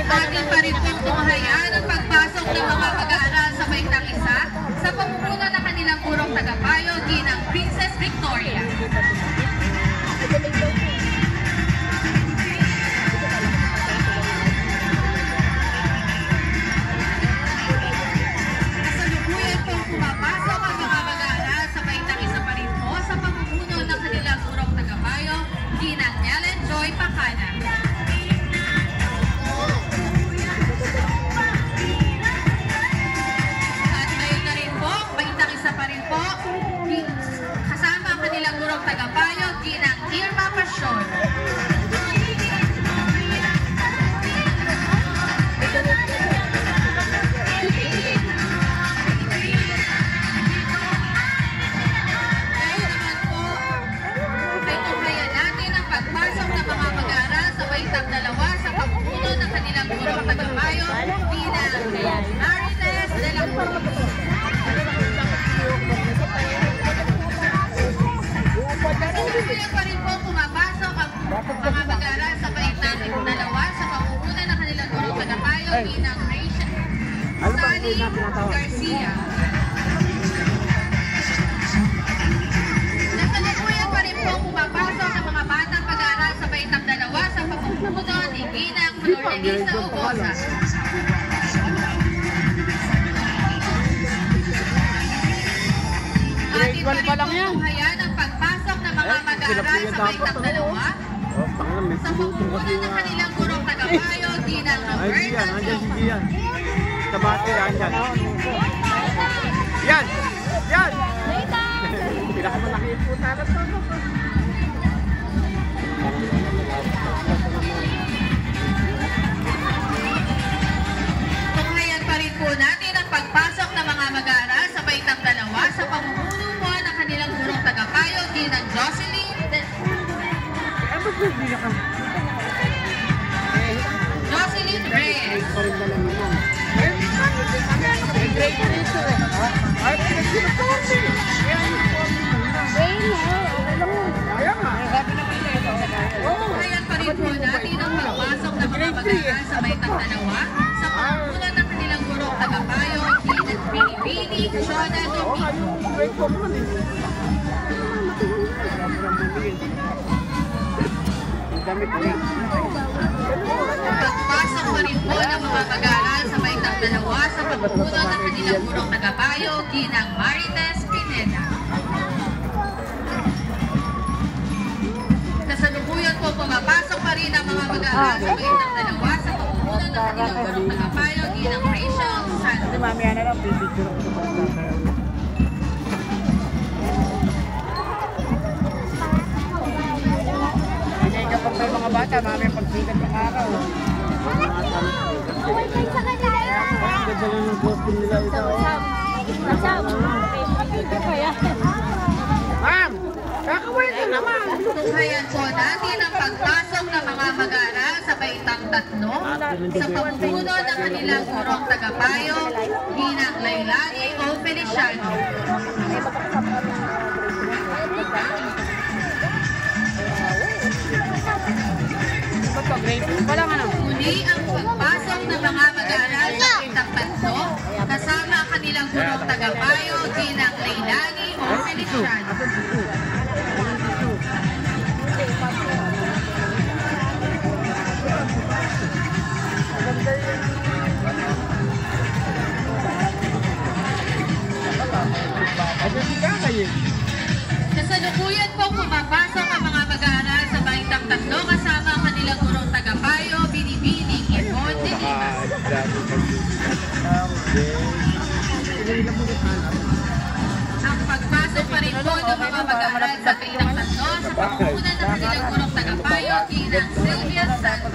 Atin pa rin pong tunghayan ang pagpasok ng mga mag-aaral sa Baitang Isa sa pamumuno ng kanilang gurong tagapayo, ginang Princess Victoria. Kasalukuyan pong pumapasok ang mga mag-aaral sa Baitang Isa pa rin po sa pamumuno ng kanilang gurong tagapayo, ginang Ellen Joy Pacana. Kasama ang kanilang gurong tagapayo, ginang Irma Pasyon. Ngayon naman po, ay tunghayan natin ang pagpasok ng mga mag-aaral sa Baitang 2 sa pamumuno ng kanilang gurong tagapayo, ginang Marites de la Cruz. Kasalukuyan pa rin po pumapasok ang mga mag-aaral sa Baitang 2 sa pamumuno ng kanilang gurong tagapayo, ginang Rachel Sally Garcia. Kasalukuyan pa rin po pumapasok ang mga batang mag-aaral sa Baitang 2 sa pamumuno ni ginang Flordelisa Ubosa. Atin pa rin po tunghayan ang pagpasok ng mga mag-aaral sa Baitang 2 sa pamumuno ng kanilang gurong tagapayo, ginang Roberta Soto. Kabate, yan. Yan! Yan! Pinakamalaki po talaga ito. Tunghayan pa rin po natin ang pagpasok ng mga mag-aaral sa Baitang 2 sa pamumuno po ng kanilang gurong tagapayo, ginang Jocelyn Reyes. Tunghayan pa rin po natin ang pagpasok ng mga mag-aaral sa Baitang 2 sa pamumuno ng kanilang gurong tagapayo, ginang Binibini Shona Domingo. Pagpasok pa rin po ng mga mag-aaral sa Baitang 2 sa pamumuno ng kanilang gurong tagapayo, ginang Marites Pineda. Kasalukuyan po pumapasok pa rin ang mga mag-aaral sa Baitang 2 sa pamumuno ng kanilang gurong tagapayo, ginang Rachel Santos. Kapag may mga bata, may pagsikat ng araw. Ganda lang yung costume nila ito. Ma'am! Kakawin ka naman! Tunghayan po natin ang pagpasok ng mga mag-aaral sa Baitang 3 sa pamumuno ng kanilang gurong tagapayo, ginang Lailani O. Feliciano. Muli ang pagpasok ng mga mag-aaral sa Baitang 3 kasama ang kanilang gurong tagapayo, ginang Lailani O. Feliciano. Kasalukuyan po pumapasok ang mga mag-aaral sa Baitang 3 kasama ang kanilang gurong tagapayo, Binibining Ipon de Lima. Ang pagpasok pa rin po ng mga mag-aaral sa Baitang 3 sa pamumuno ng kanilang gurong tagapayo, ginang Sylvia Santos.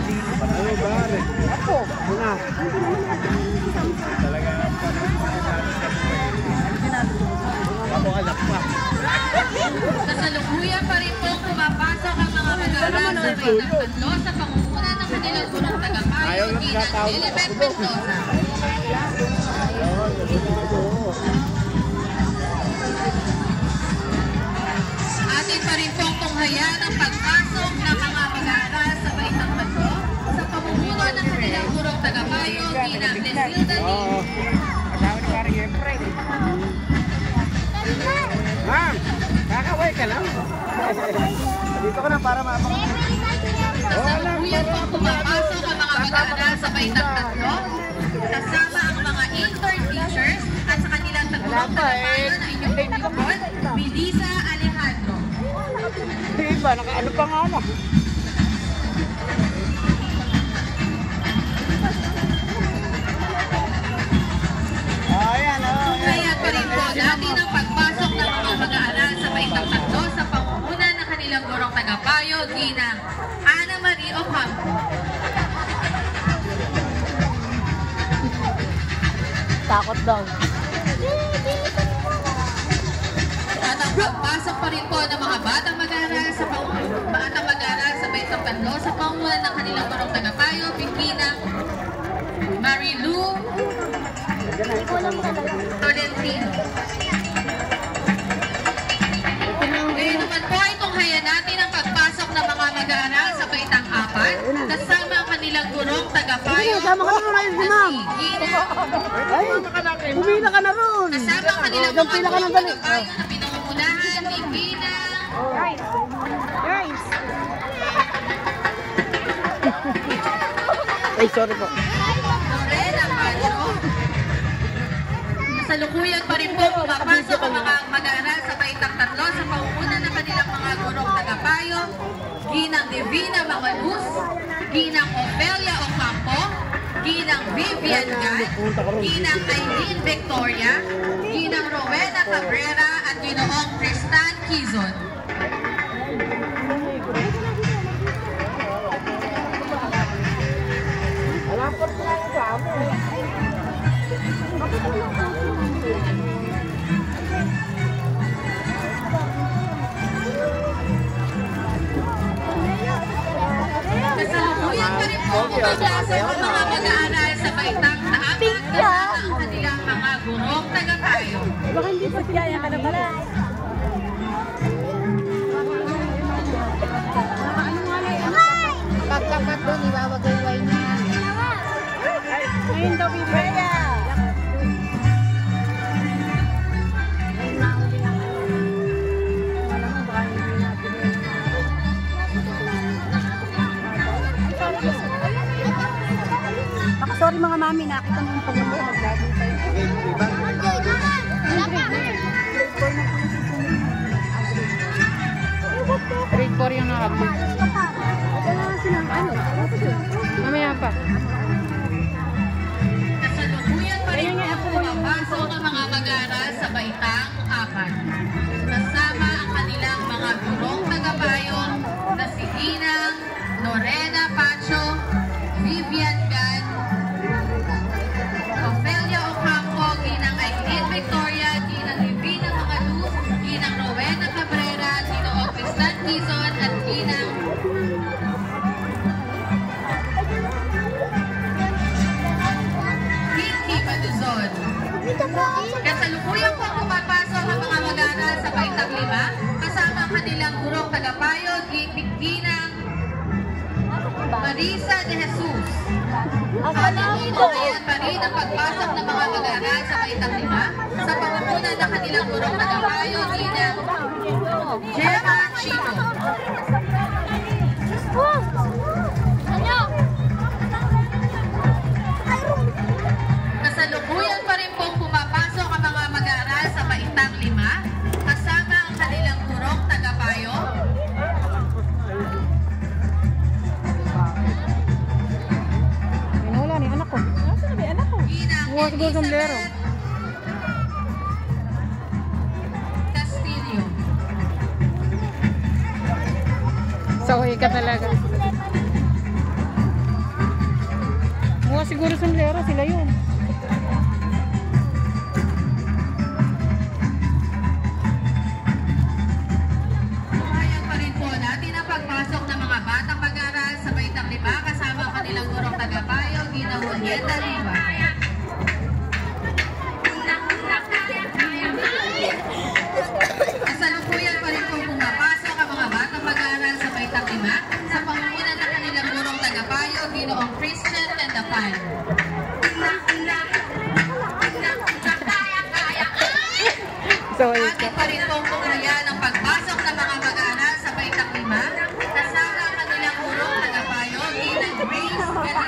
Kasalukuyan pa rin po pumapasok ang mga mag-aaral sa Baitang 3 sa pamumuno ng kanilang gurong tagapayo, ginang Lilibet Mendoza. Atin pa rin pong tunghayan ang pagpasok ng mga mag-aaral sa Baitang 3 sa pamumuno ng kanilang gurong tagapayo, Ginang Lesilda Lee. Oo. Kasama ni parang Efren. Ma'am, kakaway ka lang. Dito ka na para mapakita. Kasalukuyan po pumapasok ang mga mag-aaral sa Baitang Tatlo, kasama ang mga intern teachers at sa kanilang tagurong tagapayo na inyong pinipon, Melissa Alejandro. Diba, nakaano pa nga na. Kaya pa rin po natin ang pagpasok ng mga mag-aaral sa Baitang Tatlo sa pangunguna ng kanilang gurong tagapayo, Ginang Ana Marie Ocampo. Takot daw. At ang pagpasok pa rin po ng mga batang mag-aaral sa Baitang Tatlo sa pangunguna ng kanilang gurong tagapayo, Ginang Marilu Tolentino. Ngayon naman po ay tunghayan natin ang pagpasok ng mga mag-aaral sa Baitang Apat kasama ang kanilang gurong tagapayo. Sama ka na rin si ma'am. Ay, pumila ka na ron. Kasama ang kanilang mga gurong tagapayo na pinangungunahan ni Ginang Guys. Ay, sorry po. Lorena Pacho. Kasalukuyan pa rin po pumapasok ang mga mag-aaral sa Baitang Tatlo sa pangunguna ng kanilang mga gurong tagapayo, Ginang Divina Mangalus, Ginang Ofelia Ocampo, Ginang Vivian Gan, Ginang Aileen Victoria, Ginang Rowena Cabrera at Ginoong Tristan Quizon. Kasalukuyan pa rin po pumapasok ang mga mag-aaral sa Baitang Taapat kasama ang kanilang mga gurong tagapayo. Baka hindi pa siya yan ka na pala. Pagkapat doon, iwawagay-way niya. Ngayon daw, Bibaya. Sorry mga mami, nakita mo yung pag-uwi. Grade 4 yung nakapit. Mamaya pa. Kasalukuyan pa rin po pumapasok ang mga mag-aaral sa Baitang Apat. Kasama ang kanilang mga gurong tagapayo na si Ginang Lorena Pacho, Vivian Gan, Ofelia Ocampo, Ginang Aileen Victoria, Ginang Divina Mangalus, Ginang Rowena Cabrera, Ginoong Tristan Quizon at Ginang Pinky Maduzon. Kasalukuyan po pumapasok ang mga mag-aaral sa Baitang Lima kasama ang kanilang gurong tagapayo, Ginang Marisa de Jesus. Ayan pa rin ang pagpasok ng mga mag-aaral sa Baitang Lima sa pangunguna ng kanilang gurong tagapayo, Ginang Gemma Chino. Kasalukuyan pa rin pong pumapasok ang mga mag-aaral sa Baitang Lima kasama ang kanilang gurong tagapayo, Wala ni anak ko. Nasaan na anak ko? Ginang Elizabeth Castillo. Sawi ka talaga. Mukha siguro sombrero sila yun. Tumayan pa rin po natin ang pagpasok ng mga batang mag-aaral sa Baitang Lima kasama ang kanilang gurong tagapayo, Ginang Julieta Riva. Kasalukuyan pa rin po pumapasok ang mga batang mag-aaral sa Baitang Lima sa pangunguna ng kanilang gurong tagapayo, Ginoong Christian and the Palawan. Atin pa rin pong tunghayan ang pagpasok ng mga mag-aaral sa Baitang 5 kasama ang kanilang gurong tagapayo bilang Grace Felicia.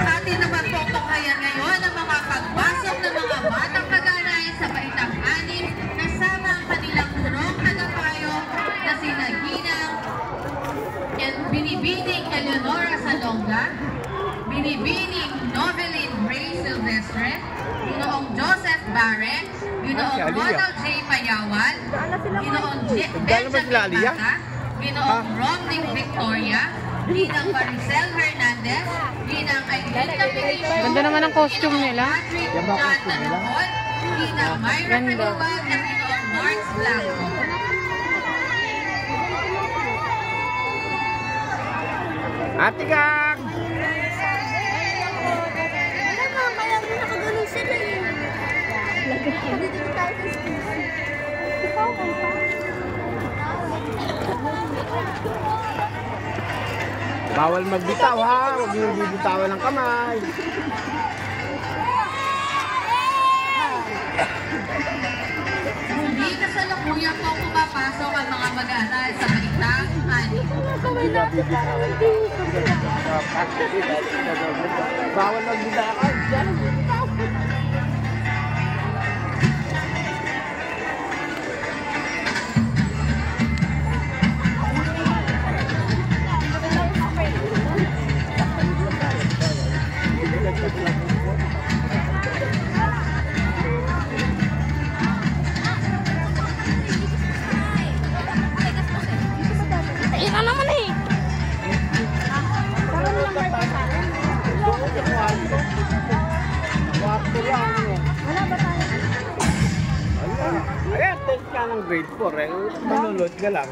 Atin naman pong tunghayan ngayon ang mga pagpasok ng mga batang mag-aaral sa Baitang 6 kasama ang kanilang gurong tagapayo na sina Ginang Binibining Eleonora Salonga, Binibining Novelyn Ray Silvestre, Ginoong Joseph Barrett, Ginoong Ronald J. Payawan, Ginoong Benjamin Mata, Ginoong Romnick Victoria, Ginang Maricel Hernandez, Ginang Ailita Felicio, Ganda naman ang costume nila. Patrick John Tanahon, Ginang Myra Canuwag, at Ginoong Marks Blanco. Ate Kang! Bawal magbitaw ha, huwag niyo bibitawan ng kamay. Muli kasalukuyan po pumapasok ang mga mag-aaral sa Baitang 6. Bawal magbitaw. Ika naman eh. Wala ba tayo? Ayan, take ka ng grade 4 eh. Manulot ka lang.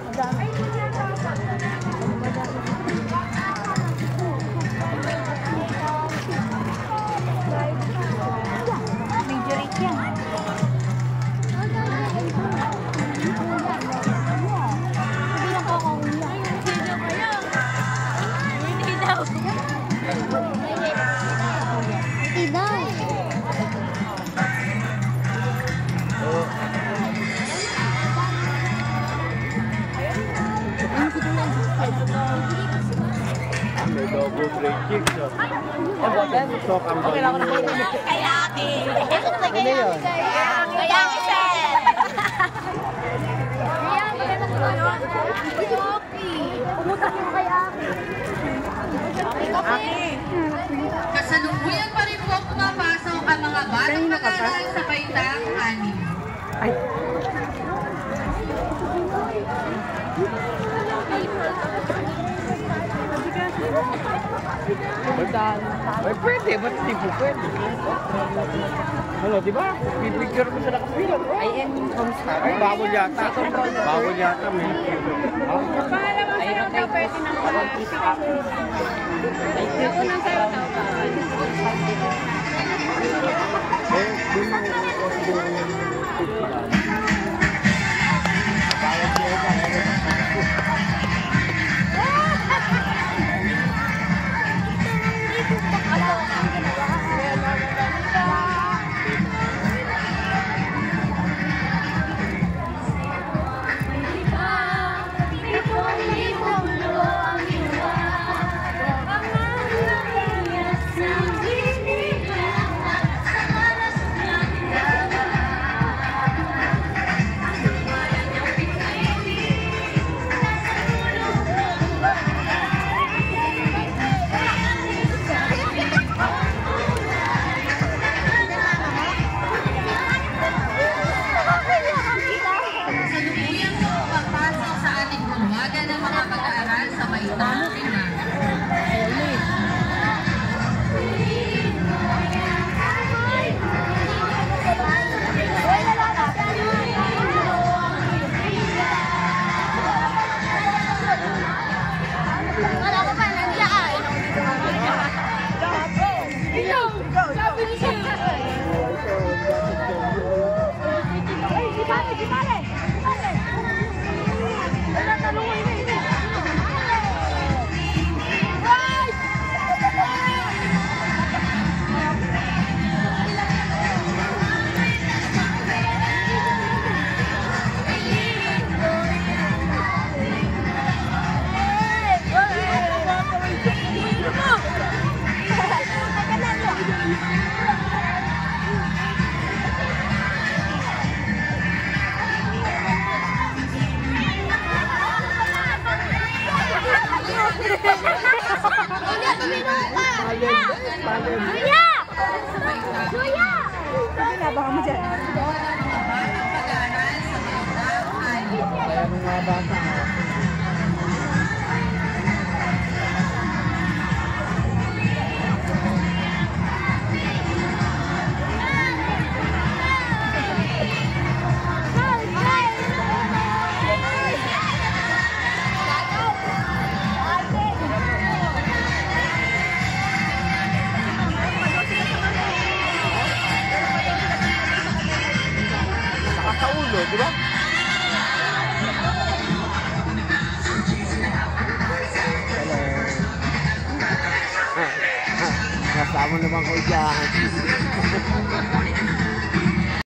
Majority yan. Hindi na po ako umiyak. Hindi daw. Hindi daw. May double grade kick. So, okay lang ako na. Kayaki. Ano yun? Kayaki, sir. Pumutok yung kayaki. Kasalukuyan pa rin po pumapasok ang mga batang mag-aaral sa Baitang 6. Ay. Ay, pwede. Ba't hindi po pwede? Ano, di ba? Pipicture mo sa nakapila. I am homestar. Ay, bawal yata. Bawal yata, may. Ayun daw pwede ng ayun ang sayo daw. Eh, di mo ko siguro yung bawal yata. Kasalukuyan po pumapasok sa ating bulwagan ng mga mag-aaral sa Baitang 5. Kuya, tumino ka! Kuya! Kuya! Baka mo dyan. Kaya nung mga bata. Sa ulo, di ba? Hello. Kasama naman ko dyan.